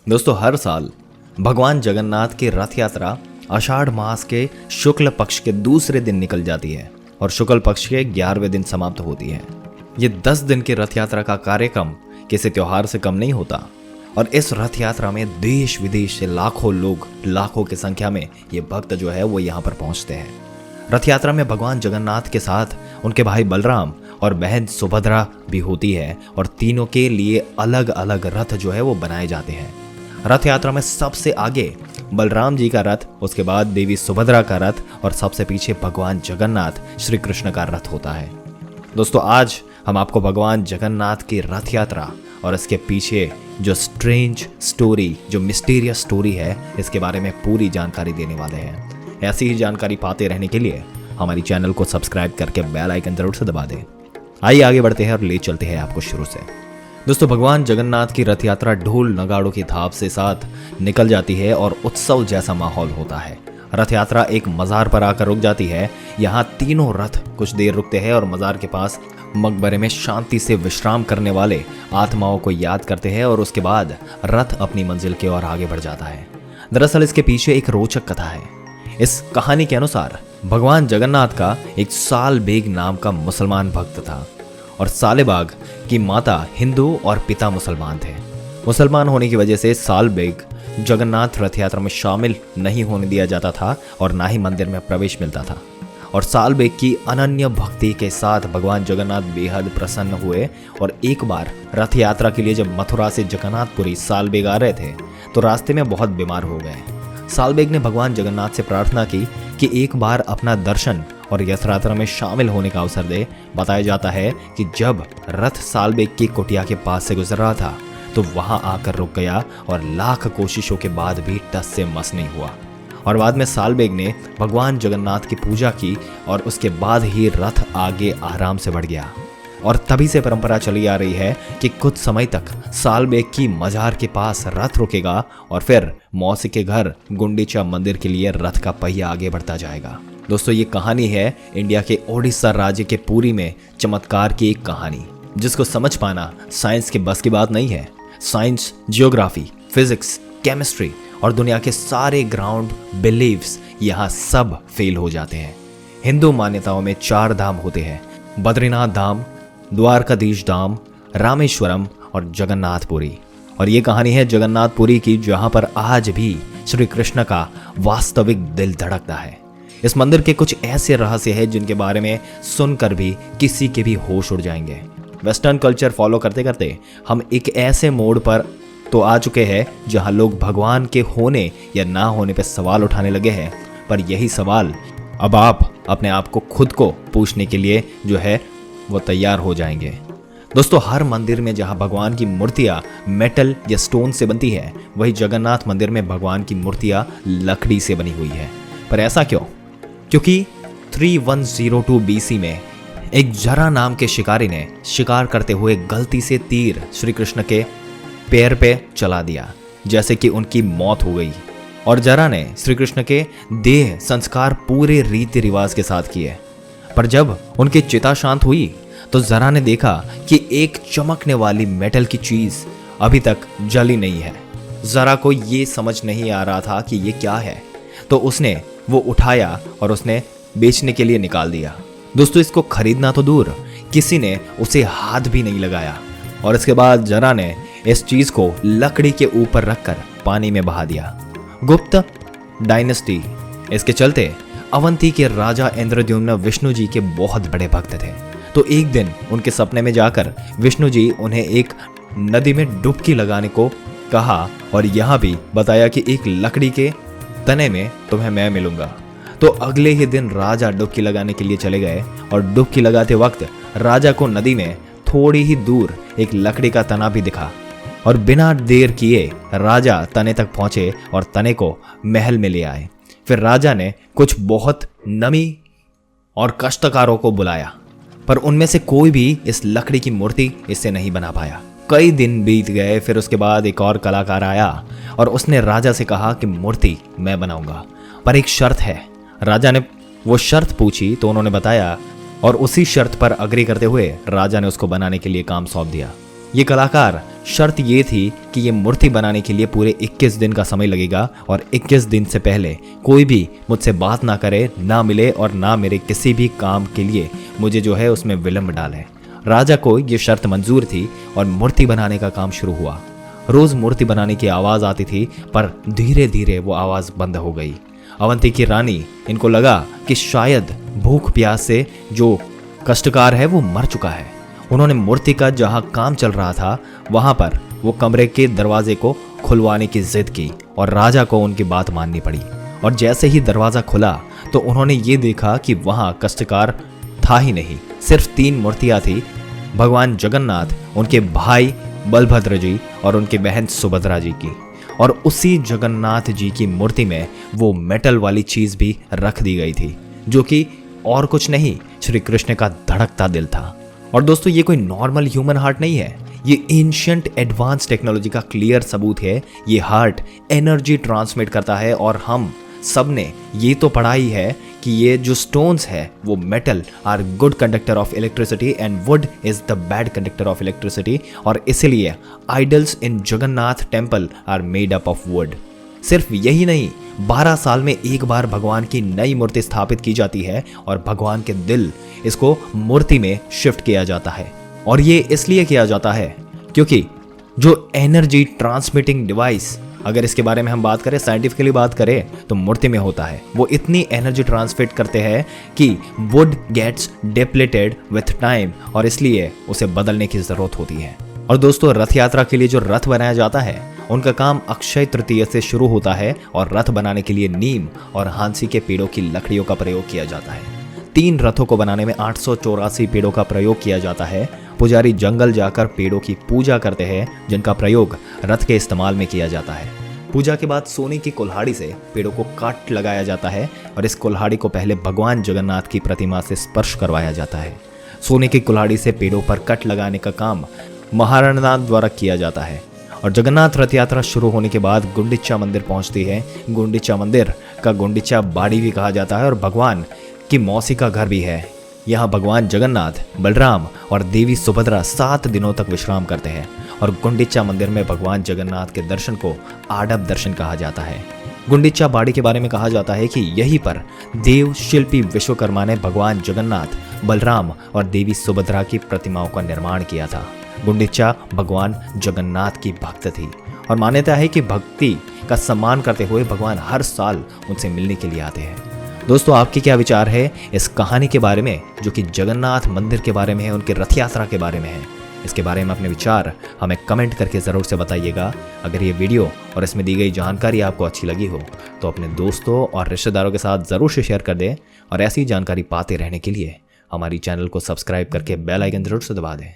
दोस्तों, हर साल भगवान जगन्नाथ की रथ यात्रा आषाढ़ मास के शुक्ल पक्ष के दूसरे दिन निकल जाती है और शुक्ल पक्ष के 11वें दिन समाप्त होती है। ये 10 दिन की रथ यात्रा का कार्यक्रम किसी त्योहार से कम नहीं होता और इस रथ यात्रा में देश विदेश से लाखों लोग, लाखों की संख्या में ये भक्त जो है वो यहाँ पर पहुँचते हैं। रथ यात्रा में भगवान जगन्नाथ के साथ उनके भाई बलराम और बहन सुभद्रा भी होती है और तीनों के लिए अलग अलग रथ जो है वो बनाए जाते हैं। रथ यात्रा में सबसे आगे बलराम जी का रथ, उसके बाद देवी सुभद्रा का रथ और सबसे पीछे भगवान जगन्नाथ श्री कृष्ण का रथ होता है। दोस्तों, आज हम आपको भगवान जगन्नाथ की रथ यात्रा और इसके पीछे जो स्ट्रेंज स्टोरी, जो मिस्टीरियस स्टोरी है, इसके बारे में पूरी जानकारी देने वाले हैं। ऐसी ही जानकारी पाते रहने के लिए हमारी चैनल को सब्सक्राइब करके बेल आइकन जरूर से दबा दें। आइए आगे बढ़ते हैं और ले चलते हैं आपको शुरू से। दोस्तों, भगवान जगन्नाथ की रथ यात्रा ढोल नगाड़ों की थाप से साथ निकल जाती है और उत्सव जैसा माहौल होता है। रथ यात्रा एक मज़ार पर आकर रुक जाती है। यहाँ तीनों रथ कुछ देर रुकते हैं और मज़ार के पास मकबरे में शांति से विश्राम करने वाले आत्माओं को याद करते हैं और उसके बाद रथ अपनी मंजिल की ओर आगे बढ़ जाता है। दरअसल इसके पीछे एक रोचक कथा है। इस कहानी के अनुसार भगवान जगन्नाथ का एक सालबेग नाम का मुसलमान भक्त था और सालेबाग की माता हिंदू और पिता मुसलमान थे। मुसलमान होने की वजह से सालबेग जगन्नाथ रथ यात्रा में शामिल नहीं होने दिया जाता था और ना ही मंदिर में प्रवेश मिलता था। और सालबेग की अनन्य भक्ति के साथ भगवान जगन्नाथ बेहद प्रसन्न हुए और एक बार रथ यात्रा के लिए जब मथुरा से जगन्नाथपुरी सालबेग आ रहे थे तो रास्ते में बहुत बीमार हो गए। सालबेग ने भगवान जगन्नाथ से प्रार्थना की कि एक बार अपना दर्शन और रथ यात्रा में शामिल होने का अवसर दे। बताया जाता है कि जब रथ सालबेग की कुटिया के पास से गुजर रहा था तो वहां आकर रुक गया और लाख कोशिशों के बाद भी टस से मस नहीं हुआ। और बाद में सालबेग ने भगवान जगन्नाथ की पूजा की और उसके बाद ही रथ आगे आराम से बढ़ गया। और तभी से परंपरा चली आ रही है कि कुछ समय तक सालबेग की मजार के पास रथ रुकेगा और फिर मौसी के घर गुंडीचा मंदिर के लिए रथ का पहिया आगे बढ़ता जाएगा। दोस्तों, ये कहानी है इंडिया के ओडिशा राज्य के पुरी में चमत्कार की एक कहानी, जिसको समझ पाना साइंस के बस की बात नहीं है। साइंस, जियोग्राफी, फिजिक्स, केमिस्ट्री और दुनिया के सारे ग्राउंड बिलीव्स यहाँ सब फेल हो जाते हैं। हिंदू मान्यताओं में 4 धाम होते हैं: बद्रीनाथ धाम, द्वारकाधीश धाम, रामेश्वरम और जगन्नाथपुरी। और ये कहानी है जगन्नाथपुरी की, जहां पर आज भी श्री कृष्ण का वास्तविक दिल धड़कता है। इस मंदिर के कुछ ऐसे रहस्य हैं जिनके बारे में सुनकर भी किसी के भी होश उड़ जाएंगे। वेस्टर्न कल्चर फॉलो करते करते हम एक ऐसे मोड़ पर तो आ चुके हैं जहां लोग भगवान के होने या ना होने पर सवाल उठाने लगे हैं। पर यही सवाल अब आप अपने आप को खुद को पूछने के लिए जो है वो तैयार हो जाएंगे। दोस्तों, हर मंदिर में जहां भगवान की मूर्तियां मेटल या स्टोन से बनती है, वही जगन्नाथ मंदिर में भगवान की मूर्तियां लकड़ी से बनी हुई है। पर ऐसा क्यों? क्योंकि 3102 BC में एक जरा नाम के शिकारी ने शिकार करते हुए गलती से तीर श्री कृष्ण के पैर पे चला दिया, जैसे कि उनकी मौत हो गई। और जरा ने श्री कृष्ण के देह संस्कार पूरे रीति रिवाज के साथ किए। पर जब उनकी चिता शांत हुई तो जरा ने देखा कि एक चमकने वाली मेटल की चीज अभी तक जली नहीं है। जरा को ये समझ नहीं आ रहा था कि ये क्या है, तो उसने वो उठाया और उसने बेचने के लिए निकाल दिया। दोस्तों, इसको खरीदना तो दूर, किसी ने उसे हाथ भी नहीं लगाया। और इसके बाद जरा ने इस चीज को लकड़ी के ऊपर रखकर पानी में बहा दिया। गुप्त डायनेस्टी, इसके चलते अवंती के राजा इंद्रद्युम्न विष्णु जी के बहुत बड़े भक्त थे। तो एक दिन उनके सपने में जाकर विष्णु जी उन्हें एक नदी में डुबकी लगाने को कहा और यहाँ भी बताया कि एक लकड़ी के तने में तुम्हें मैं मिलूंगा। तो अगले ही दिन राजा डुबकी लगाने के लिए चले गए और डुबकी लगाते वक्त राजा को नदी में थोड़ी ही दूर एक लकड़ी का तना भी दिखा और बिना देर किए राजा तने तक पहुंचे और तने को महल में ले आए। फिर राजा ने कुछ बहुत नमी और कष्टकारों को बुलाया, पर उनमें से कोई भी इस लकड़ी की मूर्ति इससे नहीं बना पाया। कई दिन बीत गए। फिर उसके बाद एक और कलाकार आया और उसने राजा से कहा कि मूर्ति मैं बनाऊंगा, पर एक शर्त है। राजा ने वो शर्त पूछी तो उन्होंने बताया और उसी शर्त पर अग्री करते हुए राजा ने उसको बनाने के लिए काम सौंप दिया। ये कलाकार शर्त ये थी कि ये मूर्ति बनाने के लिए पूरे 21 दिन का समय लगेगा और 21 दिन से पहले कोई भी मुझसे बात ना करे, ना मिले और ना मेरे किसी भी काम के लिए मुझे जो है उसमें विलंब डाले। राजा को ये शर्त मंजूर थी और मूर्ति बनाने का काम शुरू हुआ। रोज मूर्ति बनाने की आवाज आती थी, पर धीरे धीरे वो आवाज बंद हो गई। अवंती की रानी, इनको लगा कि शायद भूख प्यास से जो कष्टकार है वो मर चुका है। उन्होंने मूर्ति का जहां काम चल रहा था वहां पर वो कमरे के दरवाजे को खुलवाने की जिद की और राजा को उनकी बात माननी पड़ी। और जैसे ही दरवाजा खुला तो उन्होंने ये देखा कि वहां कष्टकार था ही नहीं, सिर्फ 3 मूर्तियां थी, भगवान जगन्नाथ, उनके भाई बलभद्र जी और उनकी बहन सुभद्रा जी की। और उसी जगन्नाथ जी की मूर्ति में वो मेटल वाली चीज भी रख दी गई थी, जो कि और कुछ नहीं, श्री कृष्ण का धड़कता दिल था। और दोस्तों, ये कोई नॉर्मल ह्यूमन हार्ट नहीं है, ये एंशिएंट एडवांस टेक्नोलॉजी का क्लियर सबूत है। ये हार्ट एनर्जी ट्रांसमिट करता है और हम सब ने ये तो पढ़ा ही है कि ये जो स्टोन्स है वो metal are good conductor of electricity and wood is the bad conductor of electricity. और इसलिए idols in Jagannath temple are made up of wood. सिर्फ यही नहीं, 12 साल में एक बार भगवान की नई मूर्ति स्थापित की जाती है और भगवान के दिल इसको मूर्ति में शिफ्ट किया जाता है। और ये इसलिए किया जाता है क्योंकि जो एनर्जी ट्रांसमिटिंग डिवाइस, अगर इसके बारे में हम बात करें, साइंटिफिकली बात करें, तो मूर्ति में होता है, वो इतनी एनर्जी ट्रांसमिट करते हैं कि wood gets depleted with time और इसलिए उसे बदलने की जरूरत होती है। और दोस्तों, रथ यात्रा के लिए जो रथ बनाया जाता है उनका काम अक्षय तृतीया से शुरू होता है और रथ बनाने के लिए नीम और हांसी के पेड़ों की लकड़ियों का प्रयोग किया जाता है। 3 रथों को बनाने में 884 पेड़ों का प्रयोग किया जाता है। पुजारी जंगल जाकर पेड़ों की पूजा करते हैं, जिनका प्रयोग रथ के इस्तेमाल में किया जाता है। पूजा के बाद सोने की कुल्हाड़ी से पेड़ों को काट लगाया जाता है और इस कुल्हाड़ी को पहले भगवान जगन्नाथ की प्रतिमा से स्पर्श करवाया जाता है। सोने की कुल्हाड़ी से पेड़ों पर कट लगाने का काम महाराणा द्वारा किया जाता है। और जगन्नाथ रथ यात्रा शुरू होने के बाद गुंडिचा मंदिर पहुंचती है। गुंडिचा मंदिर का गुंडिचा बाड़ी भी कहा जाता है और भगवान की मौसी का घर भी है। यहाँ भगवान जगन्नाथ, बलराम और देवी सुभद्रा 7 दिनों तक विश्राम करते हैं। और गुंडिचा मंदिर में भगवान जगन्नाथ के दर्शन को आडप दर्शन कहा जाता है। गुंडिचा बाड़ी के बारे में कहा जाता है कि यहीं पर देव शिल्पी विश्वकर्मा ने भगवान जगन्नाथ, बलराम और देवी सुभद्रा की प्रतिमाओं का निर्माण किया था। गुंडिचा भगवान जगन्नाथ की भक्त थी और मान्यता है कि भक्ति का सम्मान करते हुए भगवान हर साल उनसे मिलने के लिए आते हैं। दोस्तों, आपके क्या विचार है इस कहानी के बारे में, जो कि जगन्नाथ मंदिर के बारे में है, उनके रथ यात्रा के बारे में है? इसके बारे में अपने विचार हमें कमेंट करके ज़रूर से बताइएगा। अगर ये वीडियो और इसमें दी गई जानकारी आपको अच्छी लगी हो तो अपने दोस्तों और रिश्तेदारों के साथ ज़रूर से शेयर कर दें और ऐसी जानकारी पाते रहने के लिए हमारी चैनल को सब्सक्राइब करके बेल आइकन जरूर से दबा दें।